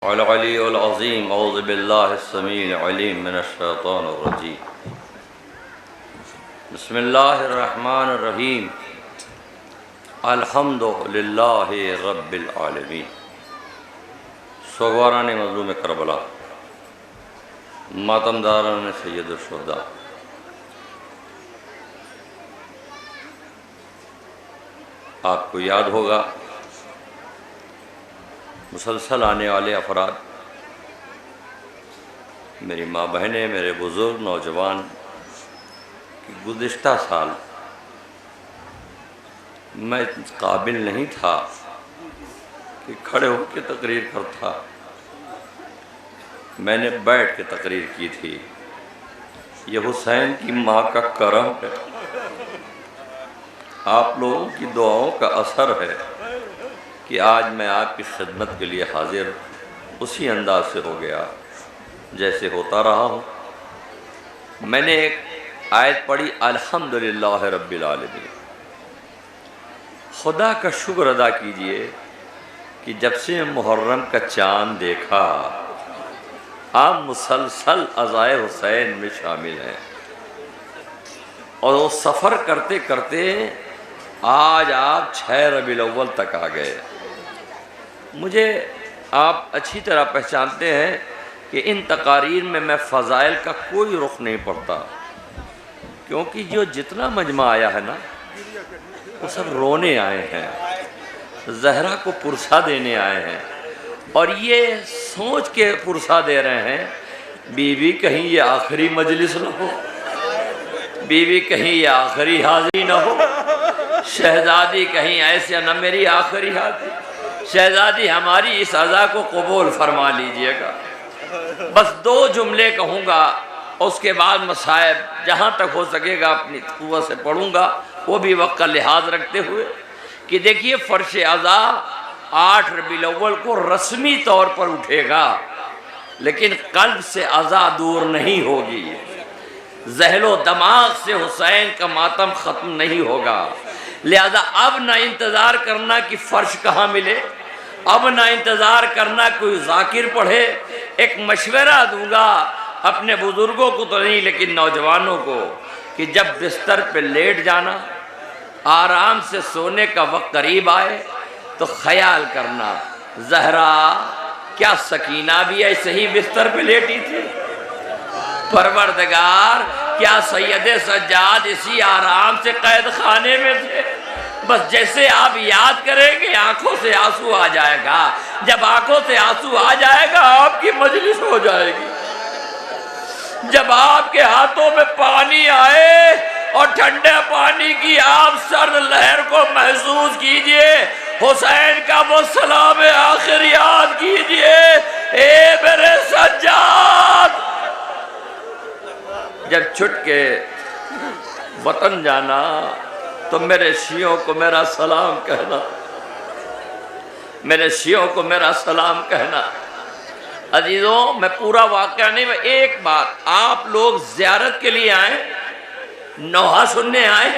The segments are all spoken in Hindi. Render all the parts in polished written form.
अल अज़ीम औज़ु बिल्लाहि समीइल अलीम मिनश शैतानिर रजीम बिस्मिल्लाहिर रहमानिर रहीम अल्हम्दुलिल्लाहि रब्बिल आलमीन। सोगवारान मज़लूम करबला, मातमदारान सैयदुल शुहदा, आपको याद होगा मुसलसल आने वाले अफराद, मेरी माँ बहनें, मेरे बुज़ुर्ग नौजवान कि गुज़िश्ता साल मैं काबिल नहीं था कि खड़े होकर तकरीर करता। मैंने बैठ के तकरीर की थी। ये हुसैन की माँ का करम है, आप लोगों की दुआओं का असर है कि आज मैं आपकी खिदमत के लिए हाजिर उसी अंदाज से हो गया जैसे होता रहा हूँ। मैंने एक आयत पढ़ी, अल्हम्दुलिल्लाह रब्बिल आलमीन। खुदा का शुक्र अदा कीजिए कि जब से मुहर्रम का चाँद देखा आप मुसलसल अज़ाए हुसैन में शामिल हैं और वो सफ़र करते करते आज आप 6 रबीउल अव्वल तक आ गए। मुझे आप अच्छी तरह पहचानते हैं कि इन तकारीर में मैं फ़ज़ाइल का कोई रुख नहीं पड़ता, क्योंकि जो जितना मजमा आया है ना वो सब रोने आए हैं, ज़हरा को पुरसा देने आए हैं और ये सोच के पुरसा दे रहे हैं बीवी कहीं ये आखिरी मजलिस न हो, बीवी कहीं ये आखिरी हाज़िरी न हो, शहज़ादी कहीं ऐसे न मेरी आखिरी हाज़िरी, शहज़ादी हमारी इस अज़ा को कबूल फरमा लीजिएगा। बस 2 जुमले कहूँगा, उसके बाद मसाइब जहाँ तक हो सकेगा अपनी कुव्वत से पढ़ूँगा, वो भी वक्त का लिहाज रखते हुए कि देखिए फ़र्श अज़ा 8 रबीउल अव्वल को रस्मी तौर पर उठेगा, लेकिन कल्ब से अज़ा दूर नहीं होगी, ज़हलो दमाग से हुसैन का मातम ख़त्म नहीं होगा। लिहाजा अब ना इंतज़ार करना कि फ़र्श कहाँ मिले, अब ना इंतज़ार करना कोई ज़ाकिर पढ़े। एक मशवरा दूंगा अपने बुज़ुर्गों को तो नहीं लेकिन नौजवानों को कि जब बिस्तर पे लेट जाना, आराम से सोने का वक्त करीब आए तो ख्याल करना ज़हरा क्या सकीना भी ऐसे ही बिस्तर पे लेटी थी, परवरदिगार क्या सैयदे सज्जाद इसी आराम से कैद खाने में थे। बस जैसे आप याद करेंगे आंखों से आंसू आ जाएगा, जब आंखों से आंसू आ जाएगा आपकी मजलिस हो जाएगी। जब आपके हाथों में पानी आए और ठंडे पानी की आप सर्द लहर को महसूस कीजिए, हुसैन का वो सलाम आखिर याद कीजिए, ए मेरे सज्जाद। जब छुट के वतन जाना तो मेरे शियों को मेरा सलाम कहना, मेरे शियों को मेरा सलाम कहना। अजीजों, मैं पूरा वाक़या नहीं, मैं एक बात, आप लोग ज़ियारत के लिए आए, नौहा सुनने आए,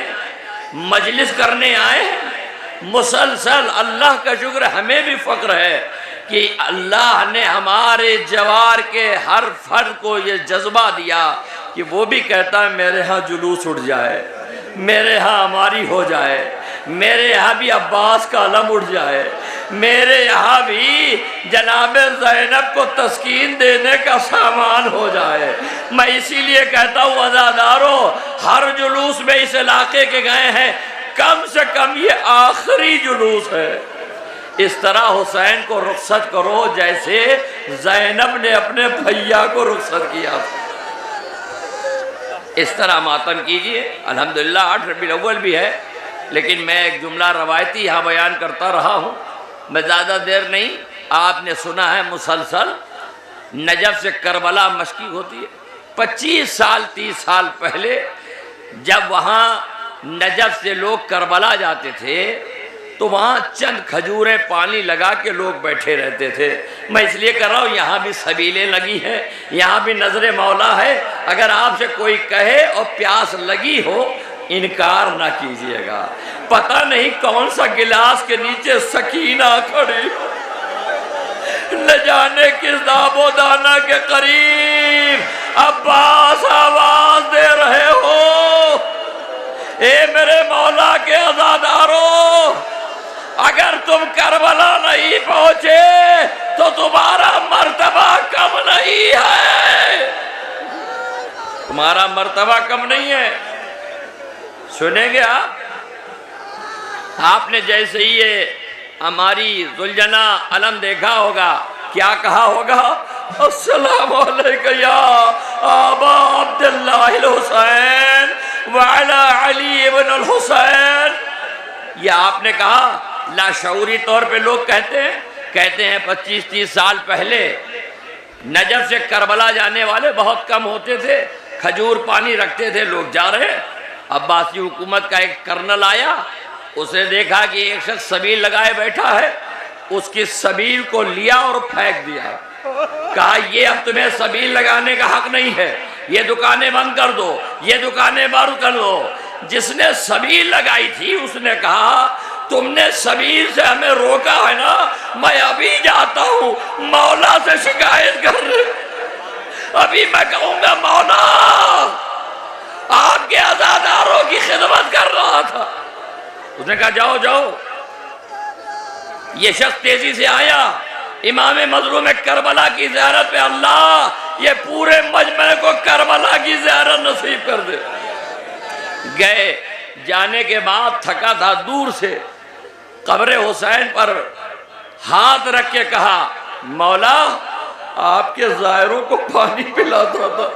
मजलिस करने आए, मुसलसल अल्लाह का शुक्र, हमें भी फ़ख्र है कि अल्लाह ने हमारे जवार के हर फर्द को ये जज्बा दिया कि वो भी कहता है मेरे यहाँ जुलूस उठ जाए, मेरे यहाँ हमारी हो जाए, मेरे यहाँ भी अब्बास का अलम उठ जाए, मेरे यहाँ भी जनाब ज़ैनब को तस्कीन देने का सामान हो जाए। मैं इसीलिए कहता हूँ अज़ादारों, हर जुलूस में इस इलाके के गए हैं, कम से कम ये आखिरी जुलूस है। इस तरह हुसैन को रुखसत करो जैसे ज़ैनब ने अपने भैया को रुखसत किया, इस तरह मातम कीजिए। अल्हम्दुलिल्लाह 8 रबीउल अव्वल भी है, लेकिन मैं एक जुमला रवायती यहाँ बयान करता रहा हूँ, मैं ज़्यादा देर नहीं। आपने सुना है मुसलसल नजफ़ से करबला मशकी होती है। 25 साल 30 साल पहले जब वहाँ नजफ़ से लोग करबला जाते थे तो वहाँ चंद खजूरें पानी लगा के लोग बैठे रहते थे। मैं इसलिए कर रहा हूँ, यहाँ भी सबीलें लगी हैं, यहाँ भी नज़र मौला है। अगर आपसे कोई कहे और प्यास लगी हो, इनकार ना कीजिएगा। पता नहीं कौन सा गिलास के नीचे सकीना खड़ी, न जाने किस दाबो दाना के करीब अब्बास आवाज दे रहे हो, ए मेरे मौला के अज़ादारों, अगर तुम करबला नहीं पहुंचे तो तुम्हारा मर्तबा कम नहीं है, तुम्हारा मर्तबा कम नहीं है। सुनेंगे आप? आपने जैसे ही ये हमारी जुलजना अलम देखा होगा, क्या कहा होगा? अस्सलाम वालेकुम या आबा अब्दुल्लाह हुसैन व अला अली इब्न अल हुसैन। ये आपने कहा। लाशऊरी तौर पे लोग कहते हैं 25-30 साल पहले नजफ से करबला जाने वाले बहुत कम होते थे, खजूर पानी रखते थे लोग जा रहे। अब्बासी हुकूमत का एक कर्नल आया, उसने देखा कि एक शख्स सबील लगाए बैठा है, उसकी सबील को लिया और फेंक दिया। कहा ये अब तुम्हें सबील लगाने का हक नहीं है, ये दुकानें बंद कर दो, ये दुकानें बंद कर दो। जिसने सबील लगाई थी उसने कहा तुमने सबील से हमें रोका है ना, मैं अभी जाता हूं मौला से शिकायत कर, अभी मैं कहूंगा मौला आपके अज़ादारों की खिदमत कर रहा था। उसने कहा जाओ जाओ। ये शख्स तेजी से आया, इमाम मजलूम करबला की ज़ियारत पे अल्लाह ये पूरे मजमे को करबला की ज़ियारत नसीब कर दे। गए, जाने के बाद थका था, दूर से कब्र हुसैन पर हाथ रख के कहा मौला आपके ज़ायरों को पानी पिलाता था,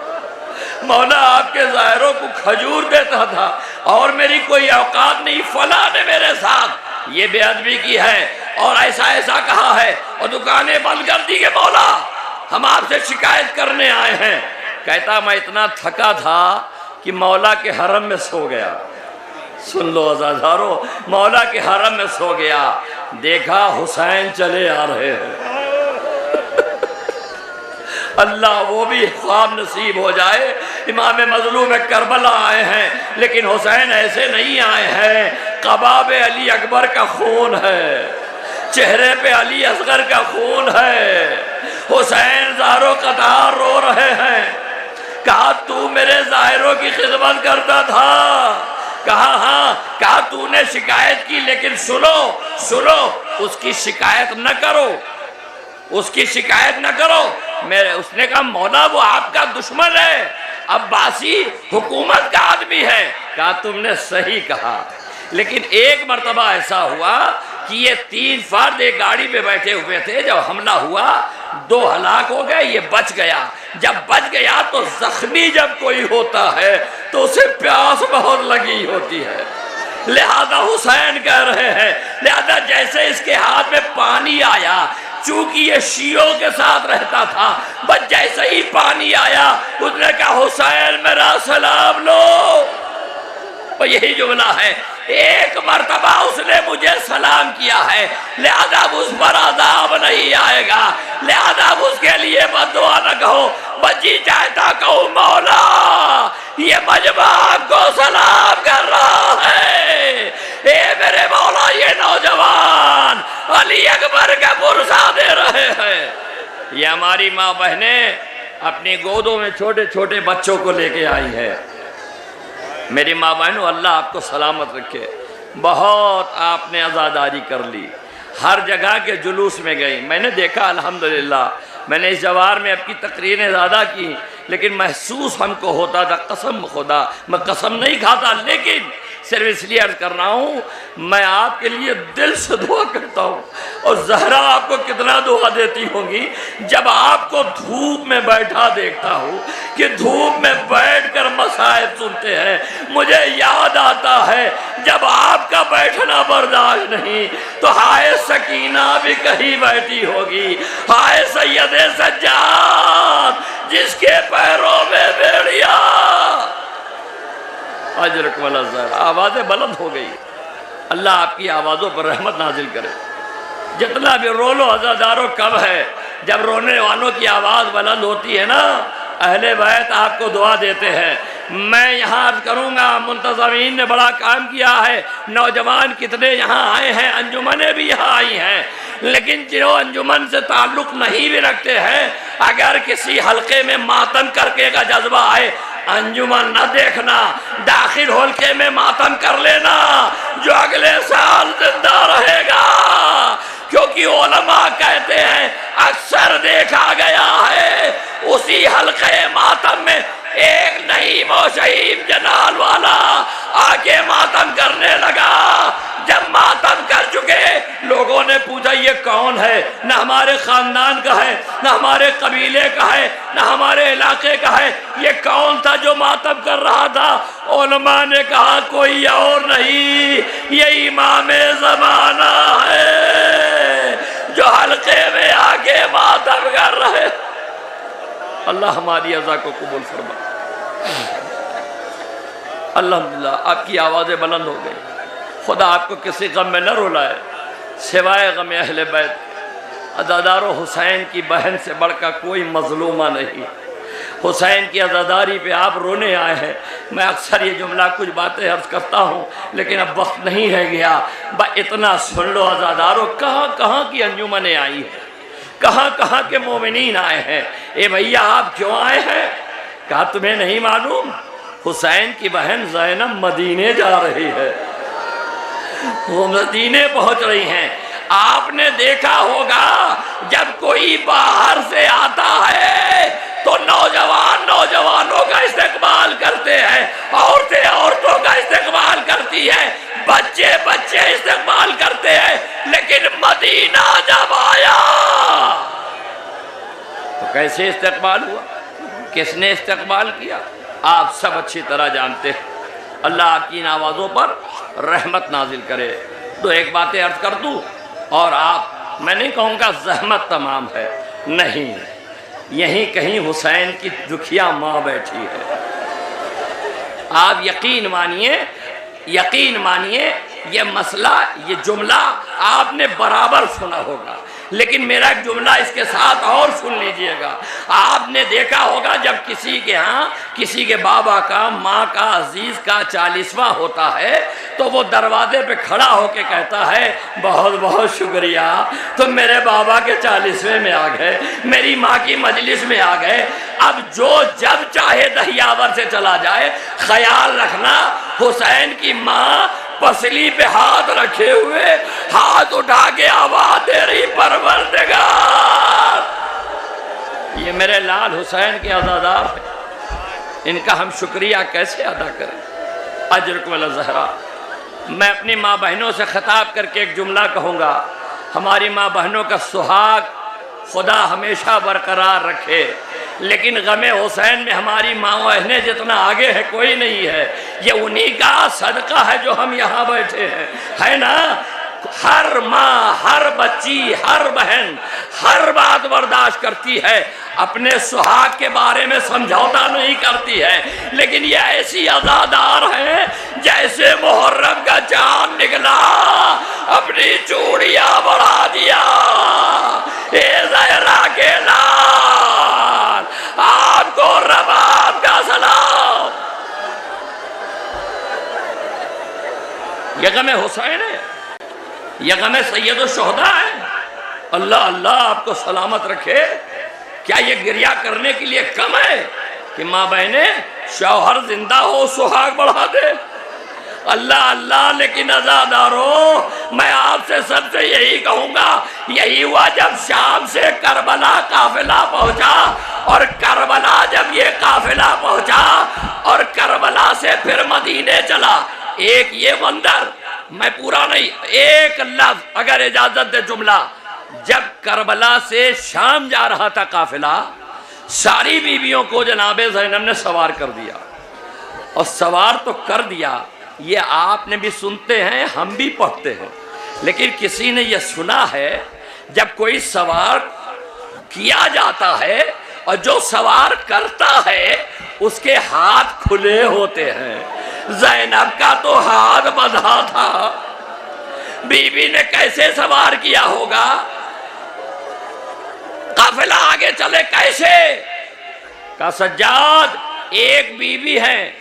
मौला आपके ज़ायरों को खजूर देता था और मेरी कोई औकात नहीं, फला ने मेरे साथ ये बेअदबी की है और ऐसा ऐसा कहा है और दुकानें बंद कर दी कि मौला हम आपसे शिकायत करने आए हैं। कहता मैं इतना थका था कि मौला के हरम में सो गया। सुन लो अज़ादारों, मौला के हरम में सो गया, देखा हुसैन चले आ रहे हैं। अल्लाह वो भी ख्वाब नसीब हो जाए। इमाम मजलूम करबला आए हैं, लेकिन हुसैन ऐसे नहीं आए हैं। कबाब अली अकबर का खून है, चेहरे पे अली असगर का खून है। हुसैन ज़ारो कतार रो रहे हैं। कहा तू मेरे ज़ाहिरों की खिदमत करता था? कहा हाँ। कहा तूने शिकायत की, लेकिन सुनो उसकी शिकायत न करो, उसकी शिकायत न करो। मेरे उसने कहा मौला वो आपका दुश्मन है, अब्बासी हुकूमत का आदमी है। कहा तुमने सही कहा, लेकिन एक मर्तबा ऐसा हुआ कि ये 3 फर्द एक गाड़ी पे बैठे हुए थे, जब हमला हुआ 2 हलाक हो गए, ये बच गया। जब बच गया तो जख्मी जब कोई होता है तो उसे प्यास बहुत लगी होती है, लिहाजा हुसैन कह रहे हैं, लिहाजा जैसे इसके हाथ में पानी आया, चूंकि ये शियों के साथ रहता था, बस जैसे ही पानी आया उसने कहा हुसैन मेरा सलाम लो। और यही जुमला है, एक मर्तबा उसने मुझे सलाम किया है, लिहाजा उस पर अज़ाब नहीं आएगा, लिहाजा उसके लिए बद्दुआ न कहो, बची चाहता कहो मौला ये मजमा आपको सलाम कर रहा है। ए मेरे मौला ये नौजवान अली अकबर का पुरसा दे रहे हैं। ये हमारी माँ बहनें अपनी गोदों में छोटे छोटे बच्चों को लेके आई है। मेरी माँ बहनों अल्लाह आपको सलामत रखे। बहुत आपने आज़ादारी कर ली, हर जगह के जुलूस में गई। मैंने देखा अल्हम्दुलिल्लाह, मैंने इस जवार में आपकी तकरीरें ज़्यादा की, लेकिन महसूस हमको होता था, कसम खुदा मैं कसम नहीं खाता, लेकिन सिर्फ इसलिए अर्ज कर रहा हूँ, मैं आपके लिए दिल से दुआ करता हूँ। और ज़हरा आपको कितना दुआ देती होंगी जब आपको धूप में बैठा देखता हूँ कि धूप में बैठकर मसाइब सुनते हैं। मुझे याद आता है जब आपका बैठना बर्दाश्त नहीं तो हाय सकीना भी कहीं बैठी होगी, हाय सैयदे सज्जाद जिसके पैरों में भेड़िया। अजरक वाला ज़रा आवाज़ें बुलंद हो गई। अल्लाह आपकी आवाज़ों पर रहमत नाजिल करे। जितना भी रो लो अज़ादारों कब है, जब रोने वालों की आवाज़ बुलंद होती है ना, अहले बैत आपको दुआ देते हैं मैं यहाँ अर्ज करूँगा, मुंतज़मीन ने बड़ा काम किया है, नौजवान कितने यहाँ आए हैं, अंजुमनें भी यहाँ आई हैं, लेकिन जो अंजुमन से ताल्लुक़ नहीं भी रखते हैं, अगर किसी हल्के में मातम करके का जज्बा आए, अंजुमन न देखना, दाखिल हल्के में मातम कर लेना, जो अगले साल जिंदा रहेगा। क्योंकि उलमा कहते हैं अक्सर देखा गया है उसी हल्के मातम में एक नईम और शहीद जनाल वाला आके मातम करने लगा। जब मातम कर चुके लोगों ने पूछा ये कौन है, न हमारे खानदान का है, न हमारे कबीले का है, न हमारे इलाके का है, ये कौन था जो मातम कर रहा था? उलमा ने कहा कोई और नहीं, ये इमाम ज़माना है जो हल्के में आके मातम कर रहे। अल्लाह हमारी अज़ा को कबूल फरमा। अल्हम्दुलिल्लाह आपकी आवाज़ें बुलंद हो गई, खुदा आपको किसी गम में न रुलाए सिवाय गम अहले बैत। अज़ादारो हुसैन की बहन से बढ़कर कोई मजलूमा नहीं। हुसैन की अज़ादारी पे आप रोने आए हैं। मैं अक्सर ये जुमला कुछ बातें अर्ज करता हूँ, लेकिन अब वक्त नहीं रह गया। इतना सुन लो अज़ादारो, कहाँ कहाँ की अंजुमनें आई हैं, कहाँ कहाँ के मोमिनीन आए हैं। ए भैया आप क्यों आए हैं? कहा तुम्हें नहीं मालूम, हुसैन की बहन ज़ैनब मदीने जा रही है, वो मदीने पहुंच रही हैं। आपने देखा होगा जब कोई बाहर से आता है तो नौजवान नौजवानों का इस्तेकबाल करते हैं, औरतें औरतों का इस्तेकबाल करती है, बच्चे बच्चे इस्तेकबाल करते हैं। लेकिन मदीना जब आया तो कैसे इस्तेकबाल हुआ, किसने इस्तेकबाल किया, आप सब अच्छी तरह जानते हैं। अल्लाह आपकी इन आवाज़ों पर रहमत नाजिल करे। तो एक बातें अर्ज कर दूँ, और आप, मैं नहीं कहूँगा जहमत तमाम है, नहीं, यहीं कहीं हुसैन की दुखिया माँ बैठी है। आप यकीन मानिए ये मसला, ये जुमला आपने बराबर सुना होगा, लेकिन मेरा एक जुमला इसके साथ और सुन लीजिएगा। आपने देखा होगा जब किसी के यहाँ किसी के बाबा का, माँ का, अजीज़ का 40वां होता है तो वो दरवाजे पे खड़ा होके कहता है बहुत बहुत शुक्रिया, तुम मेरे बाबा के 40वें में आ गए, मेरी माँ की मजलिस में आ गए। अब जो जब चाहे दहियावर से चला जाए, ख्याल रखना हुसैन की माँ पसली पे हाथ रखे हुए हाथ उठा के आवाज दे रही, परवरदिगार ये मेरे लाल हुसैन के अज़ादार हैं, इनका हम शुक्रिया कैसे अदा करें। अजरकुम अला ज़हरा। मैं अपनी माँ बहनों से खिताब करके एक जुमला कहूँगा, हमारी माँ बहनों का सुहाग खुदा हमेशा बरकरार रखे, लेकिन गमे हुसैन में हमारी माँ बहनें जितना आगे है कोई नहीं है। ये उन्हीं का सदका है जो हम यहाँ बैठे हैं, है ना। हर माँ, हर बच्ची, हर बहन हर बात बर्दाश्त करती है, अपने सुहाग के बारे में समझौता नहीं करती है, लेकिन ये ऐसी अज़ादार है जैसे मुहर्रम का चांद निकला अपनी चूड़ियाँ बढ़ा दिया। ए ज़हरा के लाल, आपको रबाब का सलाम। ये गमे हुसैन है, ये गमे सैयद शुहदा है। अल्लाह अल्लाह आपको सलामत रखे। क्या ये गिरिया करने के लिए कम है कि माँ बहने शौहर जिंदा हो सुहाग बढ़ा दे? अल्लाह अल्लाह। लेकिन अज़ादारों, मैं आपसे सबसे यही कहूँगा, यही हुआ जब शाम से करबला काफिला पहुँचा, और करबला जब ये काफिला पहुँचा और करबला से फिर मदीने चला। एक ये मंजर, मैं पूरा नहीं, एक लफ्ज़ अगर इजाज़त दे जुमला, जब करबला से शाम जा रहा था काफिला, सारी बीवियों को जनाबे ज़ैनब ने सवार कर दिया, और सवार तो कर दिया, ये आपने भी सुनते हैं, हम भी पढ़ते हैं, लेकिन किसी ने यह सुना है जब कोई सवार किया जाता है और जो सवार करता है उसके हाथ खुले होते हैं। ज़ैनब का तो हाथ बंधा था, बीबी ने कैसे सवार किया होगा? काफिला आगे चले कैसे? का सज्जाद एक बीवी है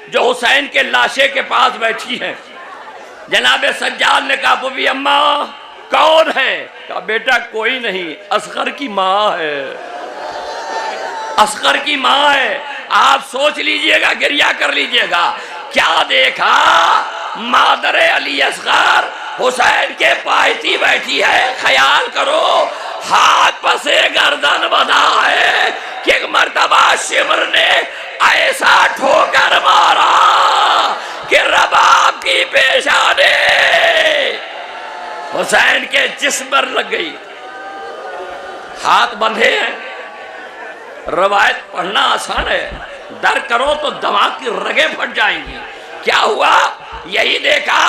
जो हुसैन के लाशे के पास बैठी है। जनाब सज्जाद ने कहा बीबी अम्मा कौन है? कहा बेटा कोई नहीं, असगर की माँ है, असगर की माँ है। आप सोच लीजिएगा, गिरिया कर लीजिएगा, क्या देखा? मादरे अली असगर हुसैन के पायती बैठी है। ख्याल करो, हाथ पसे गर्दन बना है कि एक मर्तबा शिमर ने ऐसा ठोकर मारा कि रबाब की पेशाने हुसैन के जिस्म पर लग गई। हाथ बंधे हैं, रवायत पढ़ना आसान है, डर करो तो दिमाग की रगें फट जाएंगी। क्या हुआ? यही देखा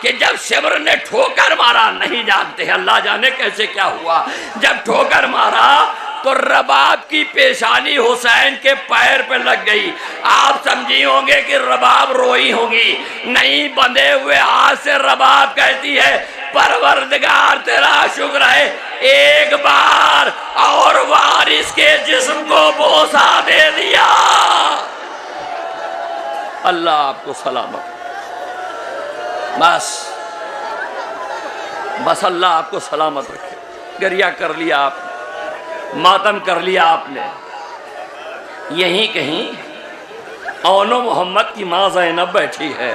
कि जब शिमर ने ठोकर मारा, नहीं जानते अल्लाह जाने कैसे क्या हुआ, जब ठोकर मारा तो रबाब की पेशानी हुसैन के पैर पे लग गई। आप समझी होंगे कि रबाब रोई होंगी, नहीं, बंधे हुए हाथ से रबाब कहती है परवरदिगार तेरा शुक्र है, एक बार और वारिस के जिस्म को बोसा दे दिया। अल्लाह आपको सलामत, बस अल्लाह आपको सलामत रखे। गरिया कर लिया आप, मातम कर लिया आपने। यहीं कहीं औनो मोहम्मद की माँ ज़ैनब बैठी है,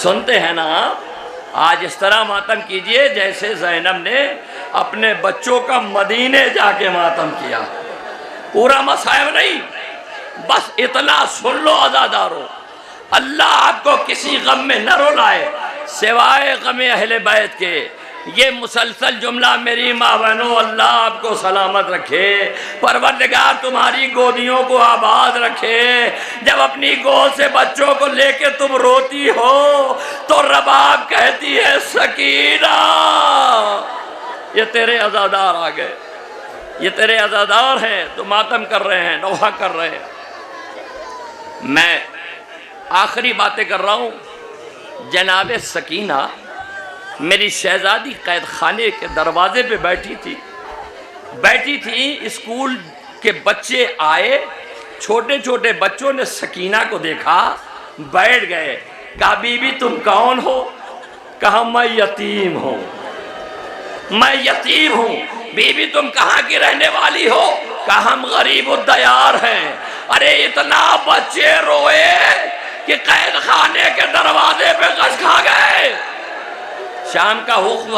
सुनते हैं ना आप? आज इस तरह मातम कीजिए जैसे ज़ैनब ने अपने बच्चों का मदीने जाके मातम किया। पूरा मसायब नहीं, बस इतना सुन लो अज़ादारो, अल्लाह आपको किसी गम में न रुलाए सिवाय गम अहले बैत के। ये मुसलसल जुमला मेरी माँ बहनों, अल्लाह आपको सलामत रखे, परवरदिगार तुम्हारी गोदियों को आबाद रखे। जब अपनी गोद से बच्चों को लेके तुम रोती हो तो रबाब कहती है सकीना, ये तेरे अज़ादार आ गए, ये तेरे अज़ादार हैं, तो मातम कर रहे हैं, नौहा कर रहे हैं। मैं आखिरी बातें कर रहा हूँ। जनाब सकीना मेरी शहजादी कैद खाने के दरवाजे पे बैठी थी। स्कूल के बच्चे आए, छोटे छोटे बच्चों ने सकीना को देखा, बैठ गए। कहा बीबी तुम कौन हो? कहा मैं यतीम हूँ, मैं यतीम हूँ। बीबी तुम कहाँ की रहने वाली हो? कहा हम गरीब दयार हैं। अरे इतना बच्चे रोए कि कैद खाने के दरवाजे पे गश खा गए। शाम का हुक्म,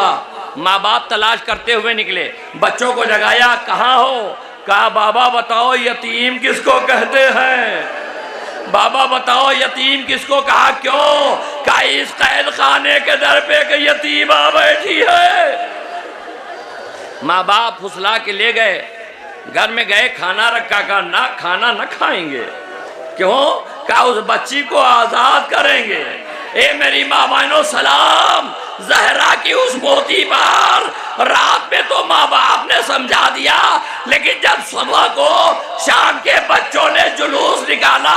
माँ बाप तलाश करते हुए निकले, बच्चों को जगाया, कहाँ हो? कहा बाबा बताओ यतीम किसको कहते हैं? बाबा बताओ यतीम किसको? कहा क्यों? कहा इस कैद खाने के दर पे एक यतीमा बैठी है। माँ बाप फुसला के ले गए, घर में गए, खाना रखा, कहा ना खाना न खाएंगे। क्यों? कहा उस बच्ची को आजाद करेंगे। ए मेरी माँ बहनों सलाम, जहरा की उस मोती पर रात में तो माँ बाप ने समझा दिया, लेकिन जब सुबह को शाम के बच्चों ने जुलूस निकाला,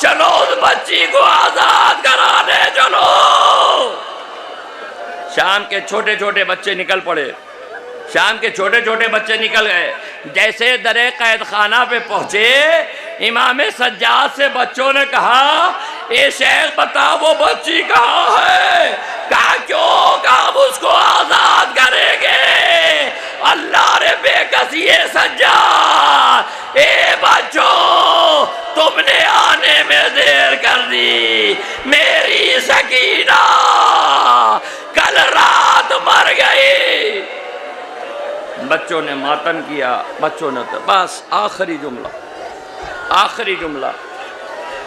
चलो उस बच्ची को आजाद कराने चलो। शाम के छोटे छोटे बच्चे निकल पड़े, शाम के छोटे छोटे बच्चे निकल गए। जैसे दरे कैद खाना पे पहुंचे, इमाम सज्जाद से बच्चों ने कहा ए शेख बता वो बच्ची कहाँ है? कहा क्यों? कहा उसको आजाद करेंगे। अल्लाह रे बेकसी सज्जाद, ए बच्चों तुमने आने में देर कर दी। मेरी सकीना कल रात मर गई। बच्चों ने मातम किया, बच्चों ने तो बस आखिरी जुमला,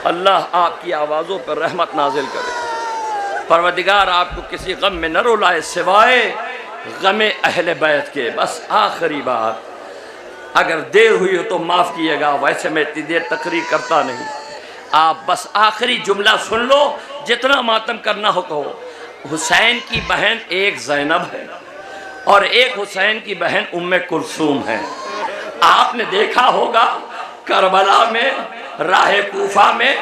अल्लाह आपकी आवाज़ों पर रहमत नाजिल करे, परवरदिगार आपको किसी गम में न रुलाए सिवाय गम अहले बैत के। बस आखिरी बात, अगर देर हुई हो तो माफ़ कीजिएगा, वैसे मैं इतनी देर तकरीर करता नहीं। आप बस आखिरी जुमला सुन लो, जितना मातम करना हो कहो। हुसैन की बहन एक ज़ैनब है और एक हुसैन की बहन उम्मे कुलसूम है। आपने देखा होगा करबला में, राह कूफा में,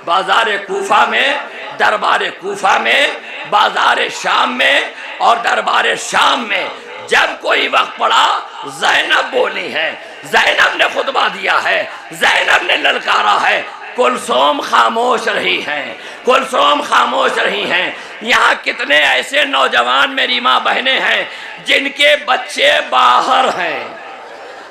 बाजार कूफा में, दरबार कूफा में, बाजार शाम में और दरबार शाम में जब कोई वक्त पड़ा ज़ैनब बोली है, ज़ैनब ने खुतबा दिया है, ज़ैनब ने ललकारा है, कुलसूम खामोश रही हैं, कुलसूम खामोश रही हैं। यहाँ कितने ऐसे नौजवान मेरी माँ बहनें हैं जिनके बच्चे बाहर हैं,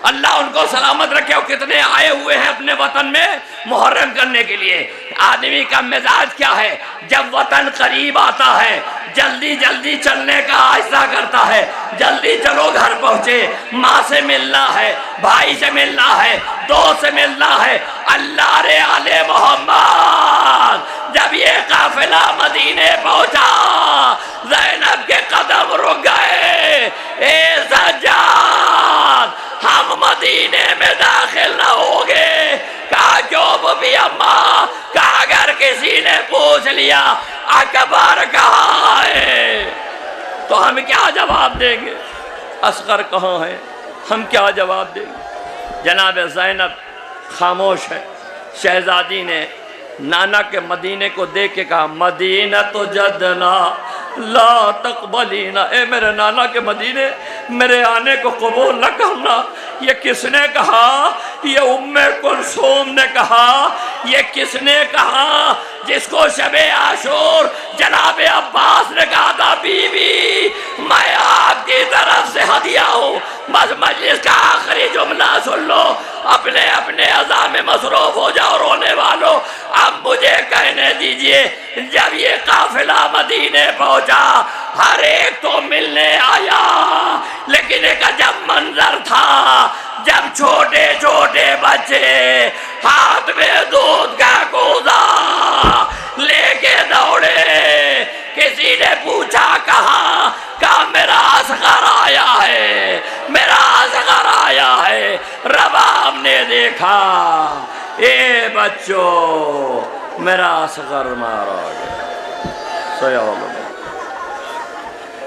अल्लाह उनको सलामत रखे। और कितने आए हुए हैं अपने वतन में मुहर्रम करने के लिए। आदमी का मिजाज क्या है, जब वतन करीब आता है जल्दी जल्दी चलने का आहिस्ता करता है, जल्दी चलो घर पहुंचे, माँ से मिलना है, भाई से मिलना है, दोस्त से मिलना है। अल्लाह रे आले मोहम्मद जब ये काफिला मदीने पहुंचा, ज़ैनब के कदम रुक गए। ए सज्जाद, हम मदीने में दाखिल न होंगे। कहा क्यों भी अम्मा? कहा अगर किसी ने पूछ लिया अकबर कहाँ है तो हम क्या जवाब देंगे? असगर कहाँ है, हम क्या जवाब देंगे? जनाब ज़ैनब खामोश है। शहजादी ने नाना के मदीने को देख के कहा, मदीना तो जदना ला तकबलीना, ए मेरे नाना के मदीने मेरे आने को कबूल न करना। ये किसने कहा? ये उम्मे कुलसूम ने कहा। ये किसने कहा? जिसको शबे आशूर जनाब अब्बास ने कहा था, बीवी मैं आपकी तरफ से हदिया हूँ। बस मजलिस का आखिरी जुमला सुन लो, अपने अपने अज़ा में मसरूफ हो जाओ रोने वालों। अब मुझे कहने दीजिए, जब ये काफिला मदीने पहुंचा हर एक तो मिलने आया, लेकिन एक अजब मंजर था जब छोटे छोटे बच्चे हाथ में दूध का कूदा लेके दौड़े। किसी ने पूछा कहाँ? कहा मेरा असगर आया है, मेरा असगर आया है। रबाब ने देखा, ए बच्चों मेरा असगर मारा गया।